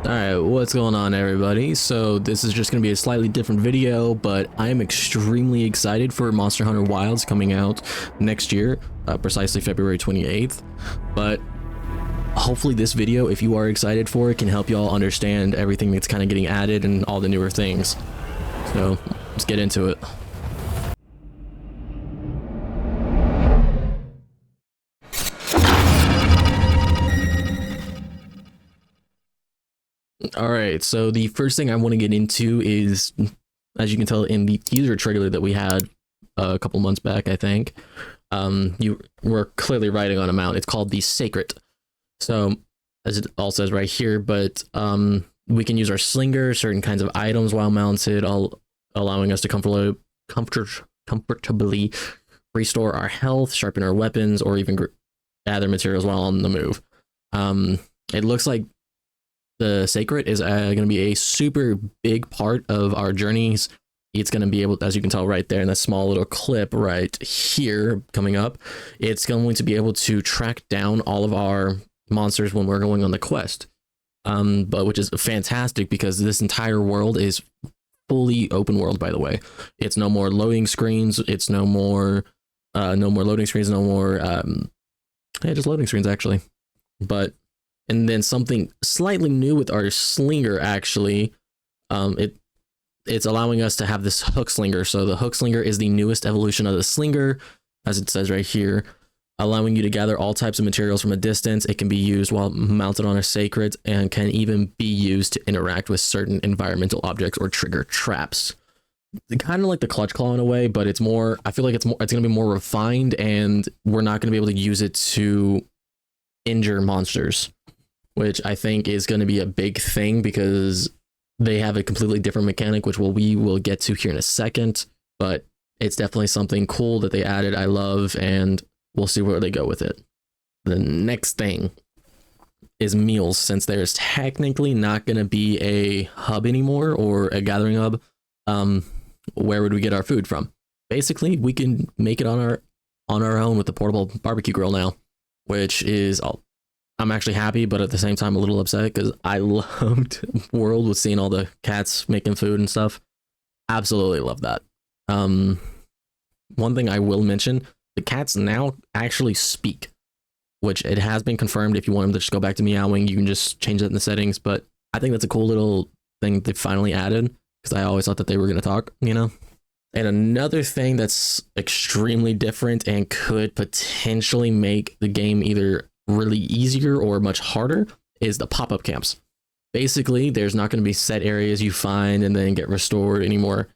Alright, what's going on everybody? So this is just going to be a slightly different video, but I am extremely excited for Monster Hunter Wilds coming out next year, precisely February 28th. But hopefully this video, if you are excited for it, can help y'all understand everything that's kind of getting added and all the newer things. So let's get into it. Alright, so the first thing I want to get into is, as you can tell in the teaser trailer that we had a couple months back, I think, you were clearly riding on a mount. It's called the Sacred. So, as it all says right here, but we can use our slinger, certain kinds of items while mounted, all allowing us to comfortably restore our health, sharpen our weapons, or even gather materials while on the move. It looks like the Sacred is going to be a super big part of our journeys. It's going to be able, as you can tell right there in that small little clip right here coming up, it's going to be able to track down all of our monsters when we're going on the quest. But which is fantastic because this entire world is fully open world, by the way. It's no more loading screens. It's no more loading screens, no more, just loading screens actually. But and then something slightly new with our slinger, actually, it's allowing us to have this hook slinger. So the hook slinger is the newest evolution of the slinger, as it says right here, allowing you to gather all types of materials from a distance. It can be used while mounted on a Sacred and can even be used to interact with certain environmental objects or trigger traps. Kind of like the clutch claw in a way, but it's more, I feel like it's going to be more refined, and we're not going to be able to use it to injure monsters, which I think is going to be a big thing because they have a completely different mechanic, which we will get to here in a second. But it's definitely something cool that they added. I love, and we'll see where they go with it. The next thing is meals, since there's technically not going to be a hub anymore, or a gathering hub. Where would we get our food from? Basically, we can make it on our own with the portable barbecue grill now, which is I'm actually happy, but at the same time a little upset because I loved World with seeing all the cats making food and stuff. Absolutely love that. One thing I will mention, the cats now actually speak, which it has been confirmed. If you want them to just go back to meowing, you can just change that in the settings. But I think that's a cool little thing they finally added, because I always thought that they were going to talk, you know? And another thing that's extremely different and could potentially make the game either really easier or much harder is the pop-up camps. Basically, there's not going to be set areas you find and then get restored anymore.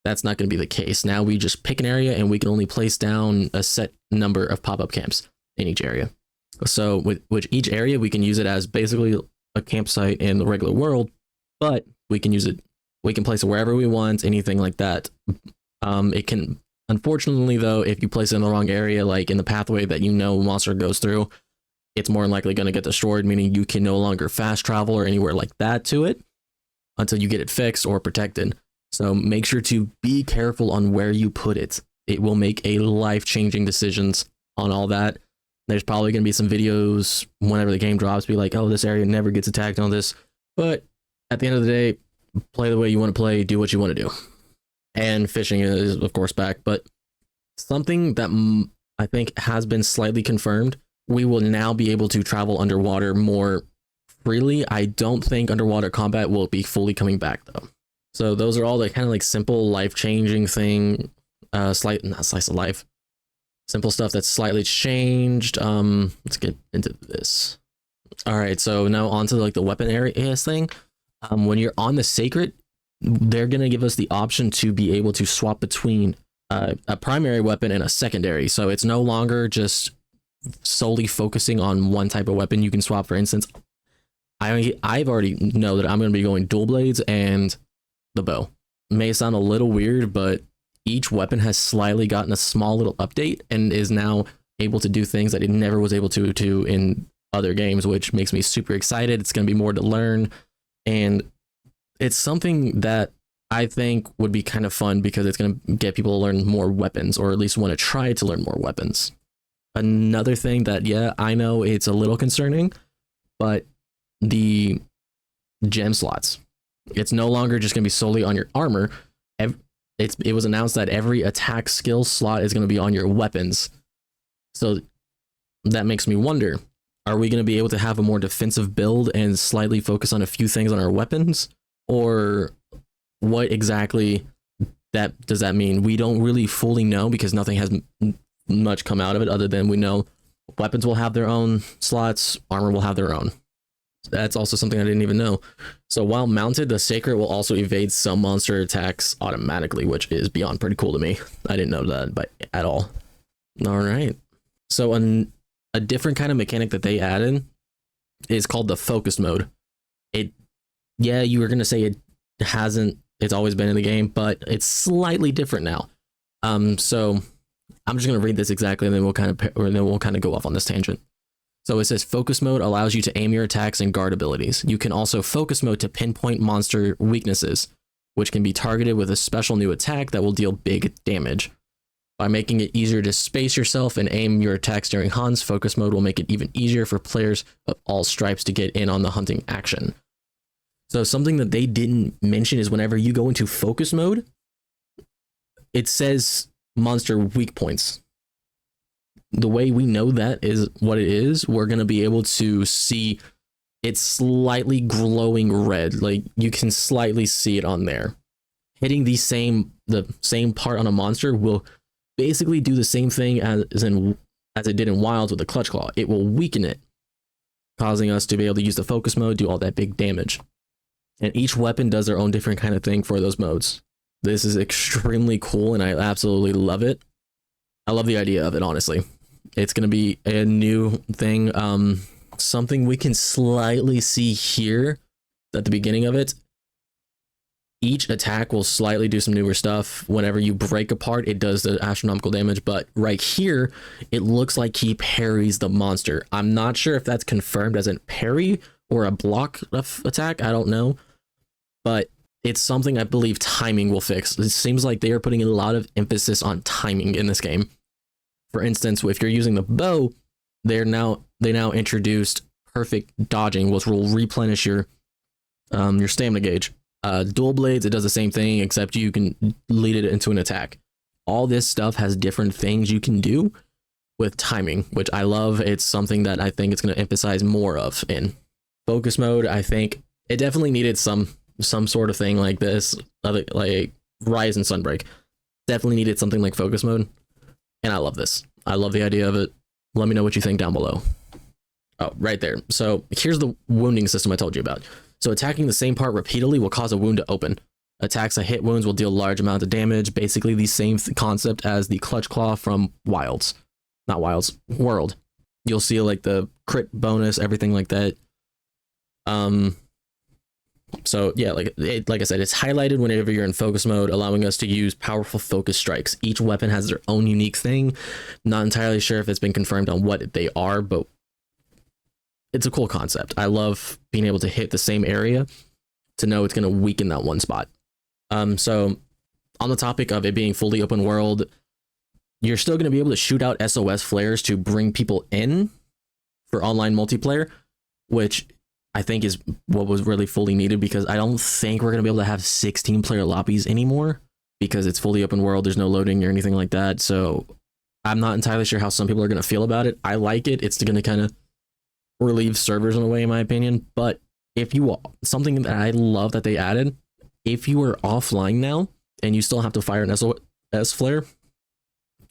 That's not going to be the case. Now we just pick an area and we can only place down a set number of pop-up camps in each area. So with which each area, we can use it as basically a campsite in the regular world, but we can use it, we can place it wherever we want, anything like that. It can, unfortunately though, if you place it in the wrong area, like in the pathway that monster goes through, it's more than likely going to get destroyed, meaning you can no longer fast travel or anywhere like that to it until you get it fixed or protected. So make sure to be careful on where you put it. It will make a life-changing decisions on all that. There's probably going to be some videos whenever the game drops, be like, oh, this area never gets attacked on this. But at the end of the day, play the way you want to play, do what you want to do. And fishing is, of course, back. But something that I think has been slightly confirmed, we will now be able to travel underwater more freely. I don't think underwater combat will be fully coming back though. So those are all the kind of like simple life-changing thing, not slice of life, simple stuff that's slightly changed. Let's get into this. All right, so now onto like the weapon areas thing. When you're on the Sacred, they're gonna give us the option to be able to swap between a primary weapon and a secondary. So it's no longer just solely focusing on one type of weapon. You can swap, for instance, I've already know that I'm going to be going dual blades and the bow. It may sound a little weird, but each weapon has slightly gotten a small little update and is now able to do things that it never was able to in other games, which makes me super excited. It's going to be more to learn, and it's something that I think would be kind of fun because it's going to get people to learn more weapons, or at least want to try to learn more weapons. Another thing that, yeah, I know it's a little concerning, but the gem slots. It's no longer just going to be solely on your armor. It was announced that every attack skill slot is going to be on your weapons. So that makes me wonder, are we going to be able to have a more defensive build and slightly focus on a few things on our weapons? Or what exactly does that mean? We don't really fully know because nothing has much come out of it other than we know weapons will have their own slots, armor will have their own. That's also something I didn't even know. So while mounted, the Sacred will also evade some monster attacks automatically, which is beyond pretty cool to me. I didn't know that at all. All right. So a different kind of mechanic that they added is called the focus mode. You were going to say it's always been in the game, but it's slightly different now. So I'm just going to read this exactly, and then we'll kind of go off on this tangent. So it says focus mode allows you to aim your attacks and guard abilities. You can also focus mode to pinpoint monster weaknesses, which can be targeted with a special new attack that will deal big damage. By making it easier to space yourself and aim your attacks during hunts, focus mode will make it even easier for players of all stripes to get in on the hunting action. So something that they didn't mention is whenever you go into focus mode, it says monster weak points. The way we know that is what it is, we're going to be able to see it's slightly glowing red. Like you can slightly see it on there. Hitting the same part on a monster will basically do the same thing as it did in Wilds with the Clutch Claw. It will weaken it, causing us to be able to use the focus mode, do all that big damage. And each weapon does their own different kind of thing for those modes. This is extremely cool, and I absolutely love it. I love the idea of it, honestly. It's going to be a new thing. Something we can slightly see here at the beginning of it. Each attack will slightly do some newer stuff. Whenever you break apart, it does the astronomical damage. But right here, it looks like he parries the monster. I'm not sure if that's confirmed as a parry or a block attack. I don't know. But it's something I believe timing will fix. It seems like they are putting a lot of emphasis on timing in this game. For instance, if you're using the bow, they now introduced perfect dodging, which will replenish your stamina gauge. Dual blades, it does the same thing, except you can lead it into an attack. All this stuff has different things you can do with timing, which I love. It's something that I think it's going to emphasize more of in focus mode. I think it definitely needed some sort of thing like this, like Rise and Sunbreak. Definitely needed something like focus mode. And I love this. I love the idea of it. Let me know what you think down below. Oh, right there. So here's the wounding system I told you about. So attacking the same part repeatedly will cause a wound to open. Attacks that hit wounds will deal large amounts of damage. Basically the same concept as the Clutch Claw from Wilds. Not Wilds, World. You'll see like the crit bonus, everything like that. So yeah, like I said, it's highlighted whenever you're in focus mode, allowing us to use powerful focus strikes. Each weapon has their own unique thing. Not entirely sure if it's been confirmed on what they are, but it's a cool concept. I love being able to hit the same area to know it's going to weaken that one spot. So on the topic of it being fully open world, you're still going to be able to shoot out SOS flares to bring people in for online multiplayer, which I think is what was really fully needed, because I don't think we're going to be able to have 16 player lobbies anymore because it's fully open world. There's no loading or anything like that. So I'm not entirely sure how some people are going to feel about it. I like it. It's going to kind of relieve servers in a way, in my opinion. But if you, something that I love that they added, if you are offline now and you still have to fire an SOS flare,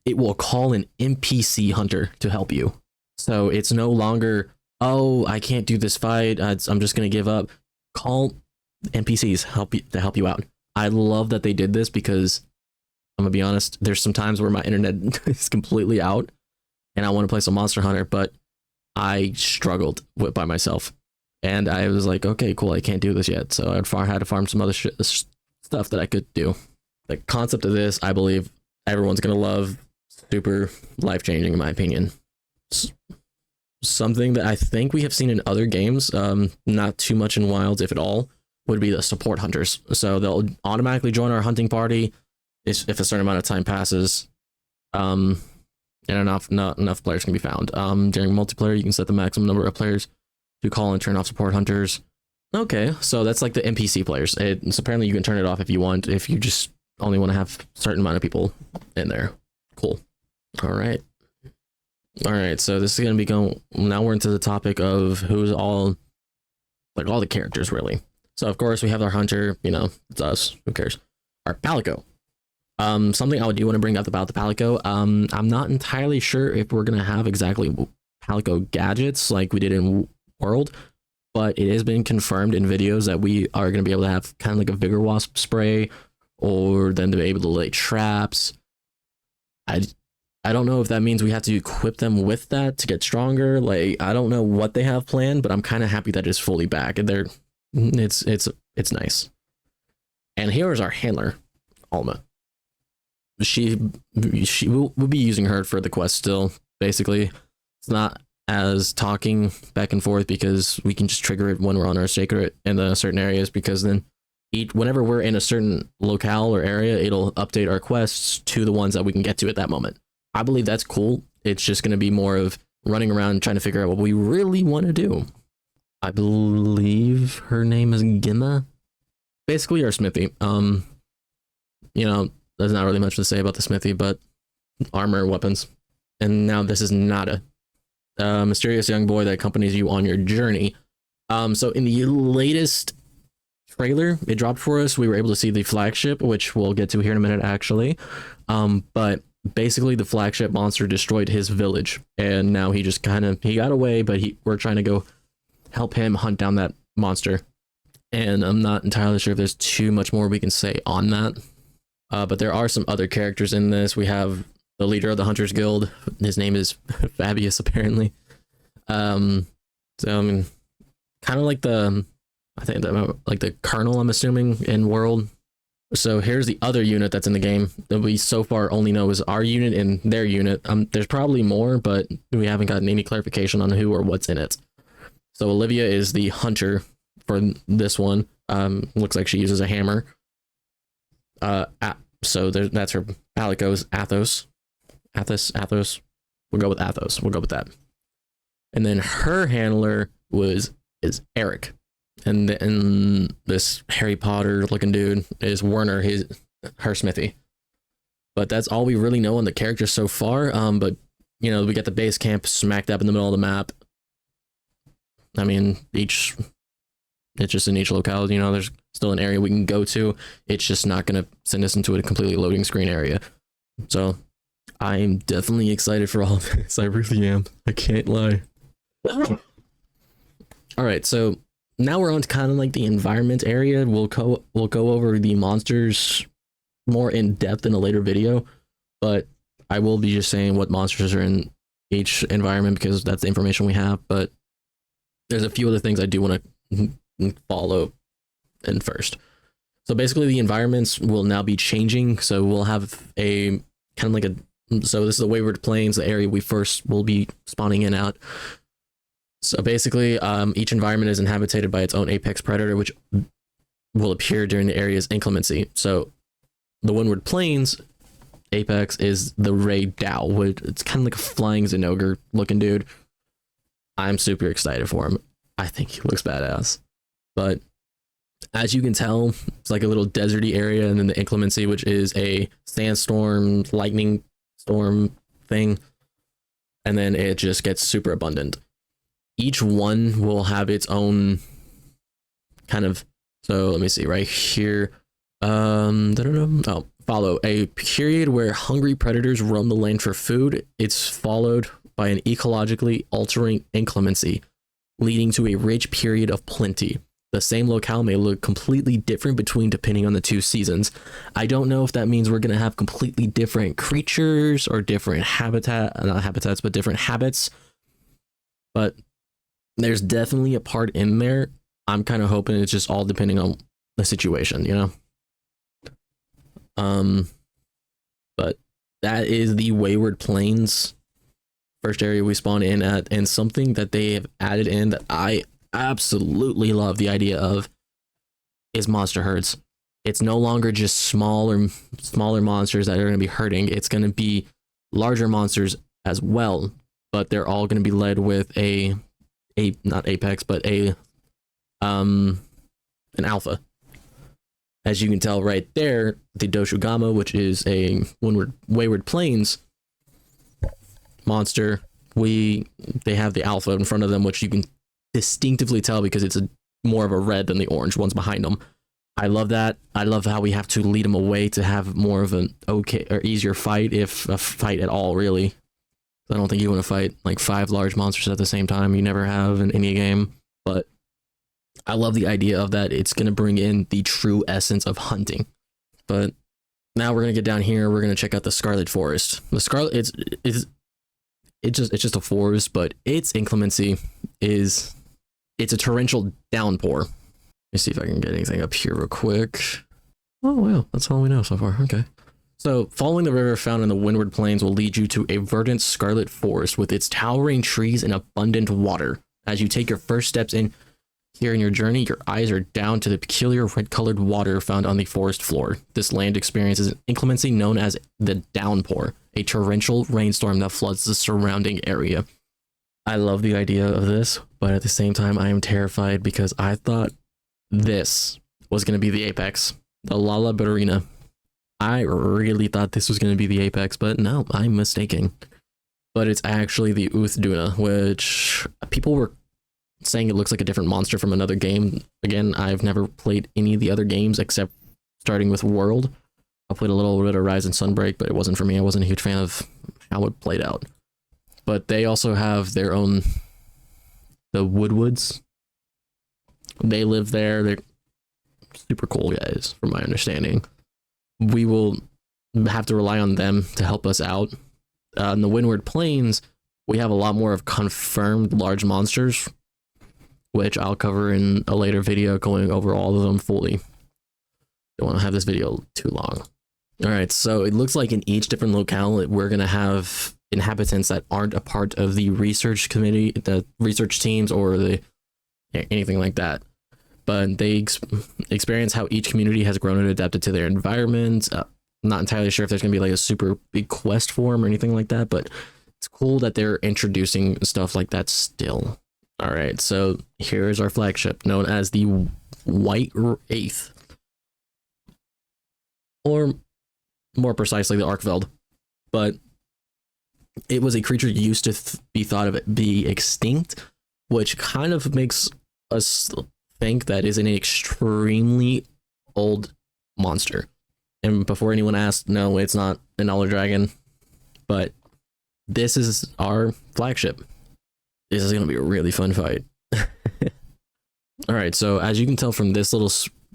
it will call an NPC hunter to help you. So it's no longer, oh, I can't do this fight, I'm just going to give up. Call NPCs to help you out. I love that they did this because I'm going to be honest, there's some times where my internet is completely out and I want to play some Monster Hunter, but I struggled by myself. And I was like, okay, cool, I can't do this yet. So I had to farm some other stuff that I could do. The concept of this, I believe everyone's going to love. Super life-changing, in my opinion. Something that I think we have seen in other games, not too much in Wilds, if at all, would be the support hunters. So they'll automatically join our hunting party if a certain amount of time passes, and not enough players can be found. During multiplayer, you can set the maximum number of players to call and turn off support hunters. Okay, so that's like the NPC players. So apparently you can turn it off if you want, if you just only want to have a certain amount of people in there. Cool. All right. All right, so this is gonna be going. Now we're into the topic of who's all, like all the characters really. So of course we have our hunter. You know, it's us. Who cares? Our Palico. Something I do want to bring up about the Palico. I'm not entirely sure if we're gonna have exactly Palico gadgets like we did in World, but it has been confirmed in videos that we are gonna be able to have kind of like a Vigor Wasp spray, or then to be able to lay traps. I don't know if that means we have to equip them with that to get stronger. Like, I don't know what they have planned, but I'm kind of happy that it's fully back. And it's nice. And here is our handler, Alma. She will be using her for the quest still. Basically, it's not as talking back and forth because we can just trigger it when we're on our sacred in the certain areas, because then whenever we're in a certain locale or area, it'll update our quests to the ones that we can get to at that moment. I believe that's cool. It's just going to be more of running around trying to figure out what we really want to do. I believe her name is Gimma. Basically our smithy. You know, there's not really much to say about the smithy, but armor, weapons. And now this is Nada, a mysterious young boy that accompanies you on your journey. So in the latest trailer it dropped for us, we were able to see the flagship, which we'll get to here in a minute actually. But basically the flagship monster destroyed his village, and now he just he got away, but we're trying to go help him hunt down that monster. And I'm not entirely sure if there's too much more we can say on that. But there are some other characters in this. We have the leader of the Hunters Guild. His name is Fabius, apparently. So I mean, kind of like like the Colonel, I'm assuming, in World. So here's the other unit that's in the game that we so far only know is our unit and their unit. There's probably more, but we haven't gotten any clarification on who or what's in it. So Olivia is the hunter for this one. Looks like she uses a hammer. So that's her. Palico's Athos. Athos. We'll go with Athos. We'll go with that. And then her handler is Eric. And then this Harry Potter looking dude is Werner, her smithy. But that's all we really know on the characters so far. But you know, we got the base camp smack dab in the middle of the map. I mean, it's just in each locale, you know, there's still an area we can go to. It's just not gonna send us into a completely loading screen area. So I'm definitely excited for all of this. I really am. I can't lie. All right, so now we're on to kind of like the environment area. We'll go over the monsters more in depth in a later video, but I will be just saying what monsters are in each environment because that's the information we have. But there's a few other things I do want to follow in first. So basically the environments will now be changing. So we'll have a kind of like so this is the Wayward Plains, the area we first will be spawning in at. So basically, each environment is inhabited by its own apex predator, which will appear during the area's inclemency. So the Windward Plains apex is the Ray Dow, which it's kind of like a flying Zenogre looking dude. I'm super excited for him. I think he looks badass. But as you can tell, it's like a little deserty area, and then the inclemency, which is a sandstorm, lightning storm thing, and then it just gets super abundant. Each one will have its own kind of, so let me see right here. Follow a period where hungry predators roam the land for food. It's followed by an ecologically altering inclemency, leading to a rich period of plenty. The same locale may look completely different depending on the two seasons. I don't know if that means we're going to have completely different creatures or different not habitats, but different habits. But there's definitely a part in there. I'm kind of hoping it's just all depending on the situation, you know? But that is the Wayward Plains first area we spawn in at, and something that they have added in that I absolutely love the idea of is monster herds. It's no longer just smaller monsters that are going to be herding. It's going to be larger monsters as well, but they're all going to be led with not apex, but a an alpha. As you can tell right there, the Doshugama, which is a Wayward Plains monster, they have the alpha in front of them, which you can distinctively tell because it's more of a red than the orange ones behind them. I love that. I love how we have to lead them away to have more of an okay or easier fight, if a fight at all, really. I don't think you want to fight like 5 large monsters at the same time. You never have in any game, but I love the idea of that. It's going to bring in the true essence of hunting. But now we're going to get down here. We're going to check out the Scarlet Forest. The Scarlet, it's just a forest, but its inclemency it's a torrential downpour. Let me see if I can get anything up here real quick. Oh, wow. That's all we know so far. Okay. So, following the river found in the Windward Plains will lead you to a verdant scarlet forest with its towering trees and abundant water. As you take your first steps in here in your journey, your eyes are down to the peculiar red-colored water found on the forest floor. This land experiences an inclemency known as the downpour, a torrential rainstorm that floods the surrounding area. I love the idea of this, but at the same time, I am terrified because I thought this was going to be the apex, the Lala Barina. I really thought this was going to be the apex, but no, I'm mistaken. But it's actually the Uthduna, which people were saying it looks like a different monster from another game. Again, I've never played any of the other games except starting with World. I played a little bit of Rise and Sunbreak, but it wasn't for me. I wasn't a huge fan of how it played out. But they also have their own, the Woodwoods. They live there. They're super cool guys, from my understanding. We will have to rely on them to help us out. In the Windward Plains, we have a lot more of confirmed large monsters, which I'll cover in a later video going over all of them fully. Don't want to have this video too long. All right, so it looks like in each different locale, we're going to have inhabitants that aren't a part of the research committee, the research teams, or anything like that. But they experience how each community has grown and adapted to their environment. Not entirely sure if there's going to be like a super big quest for them or anything like that, but it's cool that they're introducing stuff like that still. All right, so here is our flagship, known as the White Wraith, or more precisely, the Arkveld. But it was a creature used to be thought of it be extinct, which kind of makes us think that is an extremely old monster. And before anyone asked, no, it's not an Elder Dragon, but this is our flagship. This is going to be a really fun fight. All right, so as you can tell from this little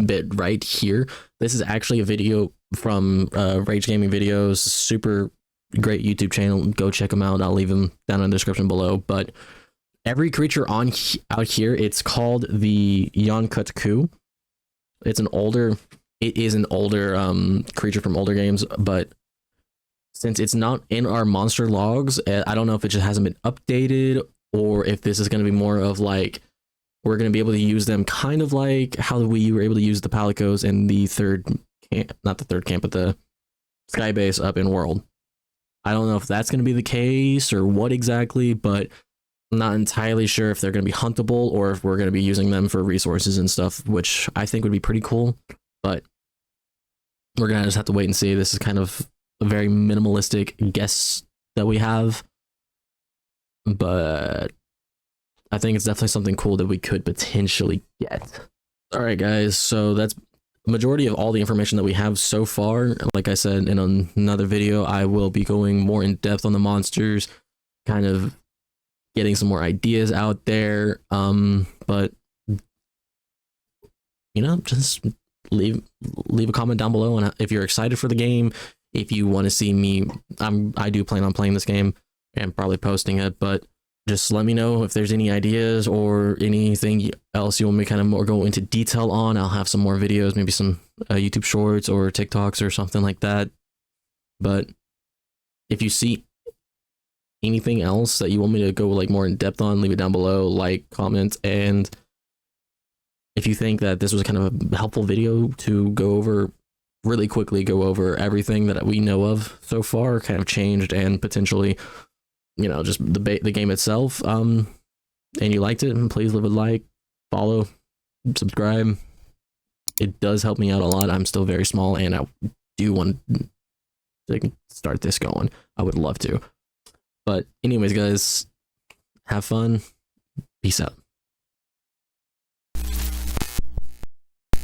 bit right here, this is actually a video from Rage Gaming Videos, super great YouTube channel. Go check them out. I'll leave them down in the description below. But every creature out here, it's called the Yonkut-ku. It is an older creature from older games, but since it's not in our monster logs, I don't know if it just hasn't been updated, or if this is going to be more of like, we're going to be able to use them kind of like how we were able to use the Palicos in the not the third camp, but the Sky Base up in World. I don't know if that's going to be the case or what exactly, but I'm not entirely sure if they're going to be huntable or if we're going to be using them for resources and stuff, which I think would be pretty cool. But we're going to just have to wait and see. This is kind of a very minimalistic guess that we have, but I think it's definitely something cool that we could potentially get. All right, guys, so that's majority of all the information that we have so far. Like I said in another video, I will be going more in depth on the monsters, kind of getting some more ideas out there. But you know, just leave a comment down below, and if you're excited for the game, if you want to see me, I do plan on playing this game and probably posting it, but just let me know if there's any ideas or anything else you want me kind of more go into detail on. I'll have some more videos, maybe some YouTube shorts or TikToks or something like that. But if you see anything else that you want me to go like more in depth on, leave it down below, like, comment, and if you think that this was kind of a helpful video to go over really quickly, go over everything that we know of so far, kind of changed, and potentially, you know, just the game itself, and you liked it, please leave a like, follow, subscribe. It does help me out a lot. I'm still very small, and I do want to start this going. I would love to. But anyways, guys, have fun. Peace out.